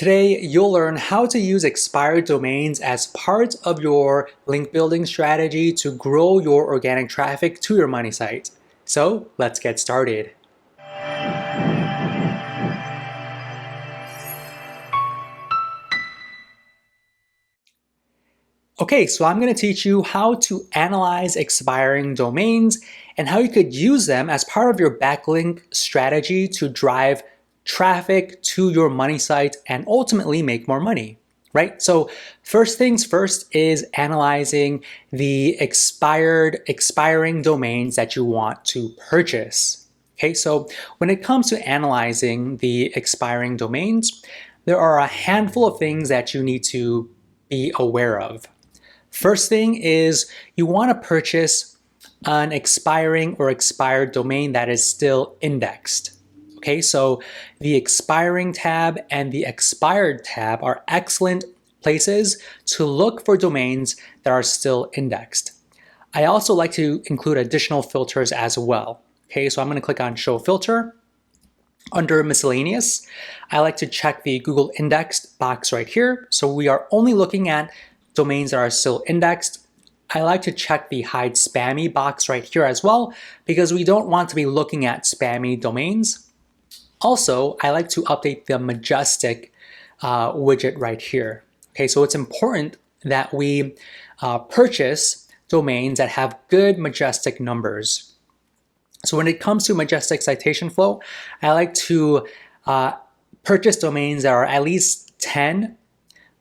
Today, you'll learn how to use expired domains as part of your link building strategy to grow your organic traffic to your money site. So let's get started. Okay, so I'm going to teach you how to analyze expiring domains and how you could use them as part of your backlink strategy to drive traffic to your money site and ultimately make more money, right? So first things first is analyzing the expiring domains that you want to purchase. Okay, so when it comes to analyzing the expiring domains, there are a handful of things that you need to be aware of. First thing is you want to purchase an expiring or expired domain that is still indexed. Okay, so the expiring tab and the expired tab are excellent places to look for domains that are still indexed. I also like to include additional filters as well. Okay, so I'm going to click on Show Filter. Under Miscellaneous, I like to check the Google Indexed box right here. So we are only looking at domains that are still indexed. I like to check the Hide Spammy box right here as well, because we don't want to be looking at spammy domains. Also, I like to update the Majestic widget right here. Okay, so it's important that we purchase domains that have good Majestic numbers. So when it comes to Majestic citation flow, I like to purchase domains that are at least 10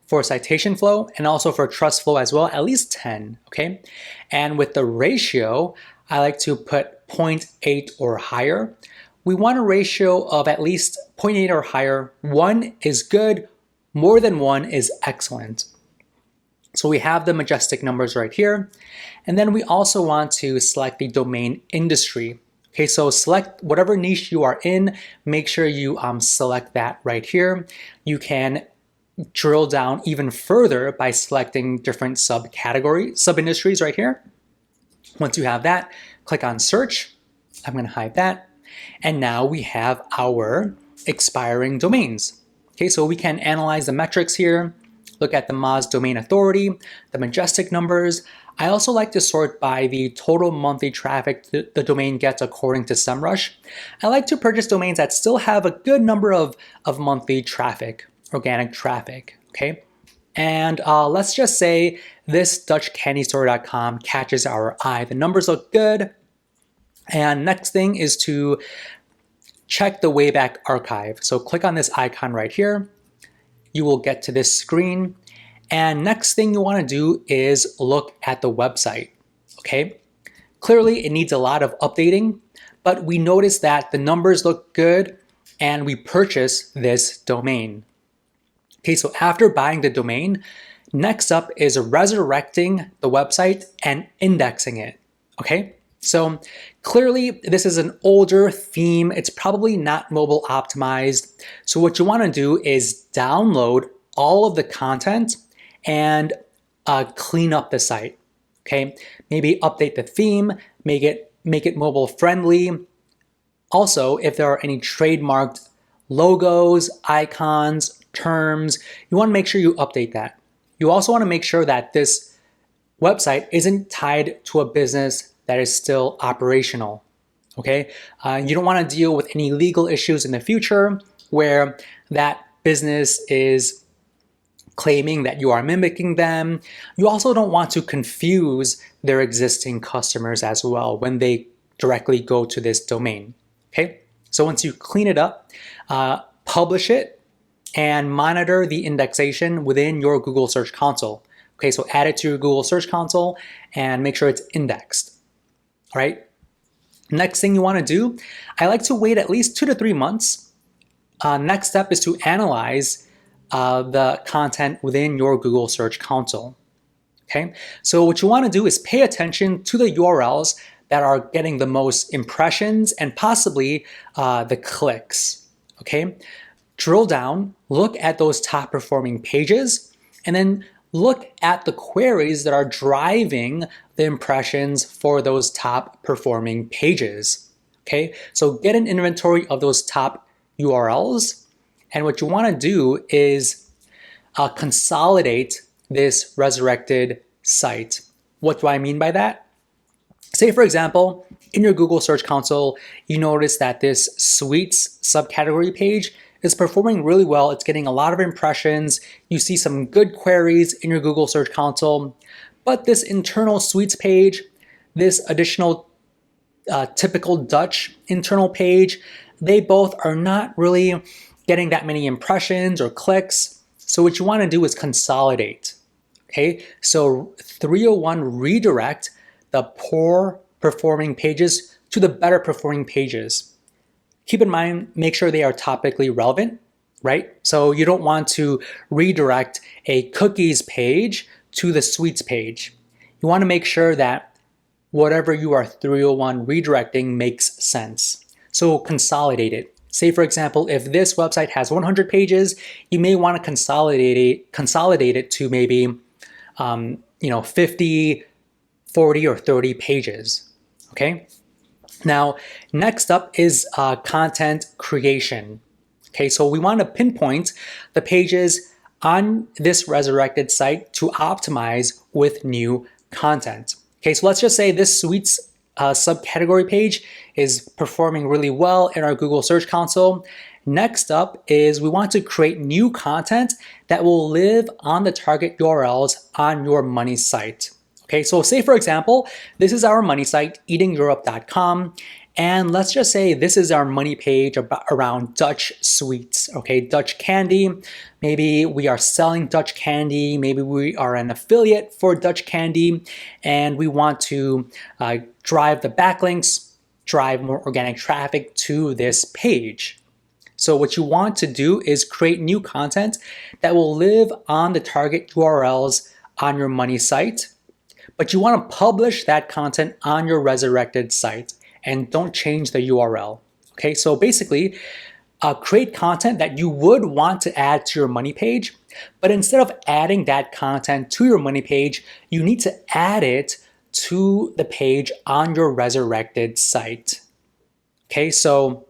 for citation flow and also for trust flow as well, at least 10, okay? And with the ratio, I like to put 0.8 or higher. We want a ratio of at least 0.8 or higher. 1 is good, more than 1 is excellent. So we have the Majestic numbers right here. And then we also want to select the domain industry. Okay, so select whatever niche you are in, make sure you select that right here. You can drill down even further by selecting different sub-industries right here. Once you have that, click on search. I'm going to hide that. And now we have our expiring domains. Okay, so we can analyze the metrics here, look at the Moz domain authority, the Majestic numbers. I also like to sort by the total monthly traffic the domain gets according to SEMrush. I like to purchase domains that still have a good number of monthly traffic, organic traffic, okay? And let's just say this DutchCandyStore.com catches our eye. The numbers look good. And next thing is to check the Wayback Archive. So click on this icon right here. You will get to this screen. And next thing you want to do is look at the website, okay? Clearly, it needs a lot of updating, but we notice that the numbers look good and we purchase this domain. Okay, so after buying the domain, next up is resurrecting the website and indexing it, okay? So clearly this is an older theme. It's probably not mobile optimized. So what you want to do is download all of the content and clean up the site, okay? Maybe update the theme, make it mobile friendly. Also, if there are any trademarked logos, icons, terms, you want to make sure you update that. You also want to make sure that this website isn't tied to a business that is still operational, okay? You don't want to deal with any legal issues in the future where that business is claiming that you are mimicking them. You also don't want to confuse their existing customers as well when they directly go to this domain, okay? So once you clean it up, publish it, and monitor the indexation within your Google Search Console. Okay, so add it to your Google Search Console and make sure it's indexed. All right. Next thing you want to do, I like to wait at least 2 to 3 months. Next step is to analyze the content within your Google Search Console. Okay, so what you want to do is pay attention to the URLs that are getting the most impressions and possibly the clicks. Okay. Drill down, look at those top performing pages, and then look at the queries that are driving the impressions for those top performing pages. Okay, so get an inventory of those top URLs And what you want to do is consolidate this resurrected site. What do I mean by that? Say, for example, in your Google Search Console, you notice that this suites subcategory page is performing really well. It's getting a lot of impressions. You see some good queries in your Google Search Console, but this internal suites page, this additional typical Dutch internal page, they both are not really getting that many impressions or clicks. So what you want to do is consolidate. Okay, so 301 redirect the poor performing pages to the better performing pages. Keep in mind, make sure they are topically relevant, right? So you don't want to redirect a cookies page to the suites page. You want to make sure that whatever you are 301 redirecting makes sense. So consolidate it. Say, for example, if this website has 100 pages, you may want to consolidate it to maybe 50, 40, or 30 pages. Okay. Now, next up is content creation. Okay, so we want to pinpoint the pages on this resurrected site to optimize with new content. Okay, so let's just say this suites subcategory page is performing really well in our Google Search Console. Next up is we want to create new content that will live on the target URLs on your money site. Okay, so say for example, this is our money site, eatingeurope.com, and let's just say this is our money page around Dutch sweets, okay, Dutch candy. Maybe we are selling Dutch candy, maybe we are an affiliate for Dutch candy, and we want to drive the backlinks, drive more organic traffic to this page. So what you want to do is create new content that will live on the target URLs on your money site, but you want to publish that content on your resurrected site and don't change the URL. Okay, so basically, create content that you would want to add to your money page, but instead of adding that content to your money page, you need to add it to the page on your resurrected site. Okay, so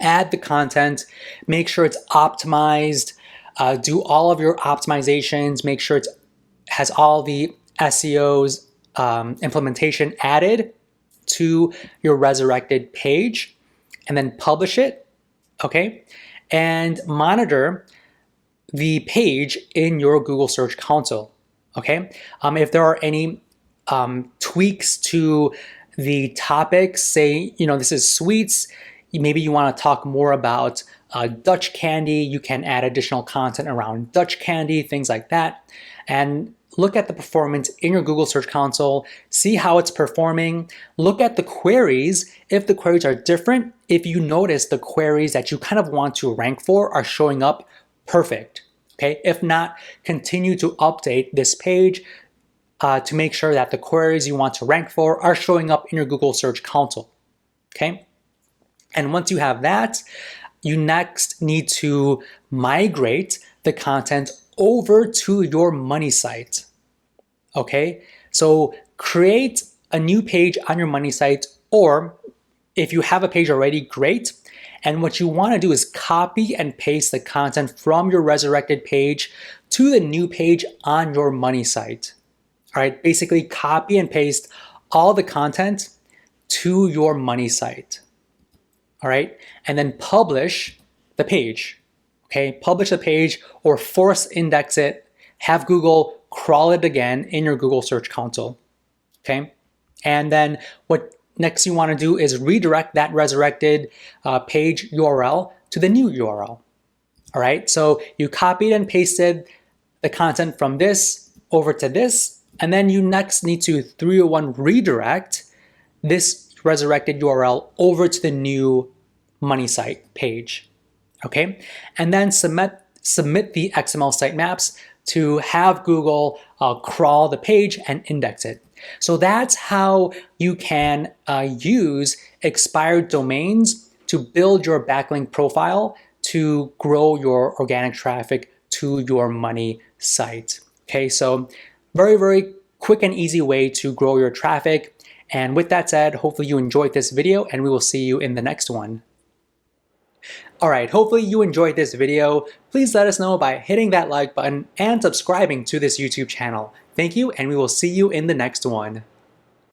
add the content, make sure it's optimized, do all of your optimizations, make sure it has all the SEO's implementation added to your resurrected page, and then publish it, okay? And monitor the page in your Google Search Console, okay? If there are any tweaks to the topics, say, this is sweets, maybe you want to talk more about Dutch candy, you can add additional content around Dutch candy, things like that. And look at the performance in your Google Search Console, see how it's performing, look at the queries. If the queries are different, if you notice the queries that you kind of want to rank for are showing up perfect, okay? If not, continue to update this page to make sure that the queries you want to rank for are showing up in your Google Search Console, okay? And once you have that, you next need to migrate the content over to your money site, okay? So create a new page on your money site, or if you have a page already, great. And what you want to do is copy and paste the content from your resurrected page to the new page on your money site. All right, basically copy and paste all the content to your money site. All right, and then publish the page. Okay, publish the page or force index it, have Google crawl it again in your Google Search Console. Okay, and then what next you want to do is redirect that resurrected page URL to the new URL. All right, so you copied and pasted the content from this over to this, and then you next need to 301 redirect this resurrected URL over to the new money site page. Okay, and then submit the XML sitemaps to have Google crawl the page and index it. So that's how you can use expired domains to build your backlink profile to grow your organic traffic to your money site. Okay, so very, very quick and easy way to grow your traffic. And with that said, hopefully you enjoyed this video and we will see you in the next one. Alright, hopefully you enjoyed this video. Please let us know by hitting that like button and subscribing to this YouTube channel. Thank you, and we will see you in the next one.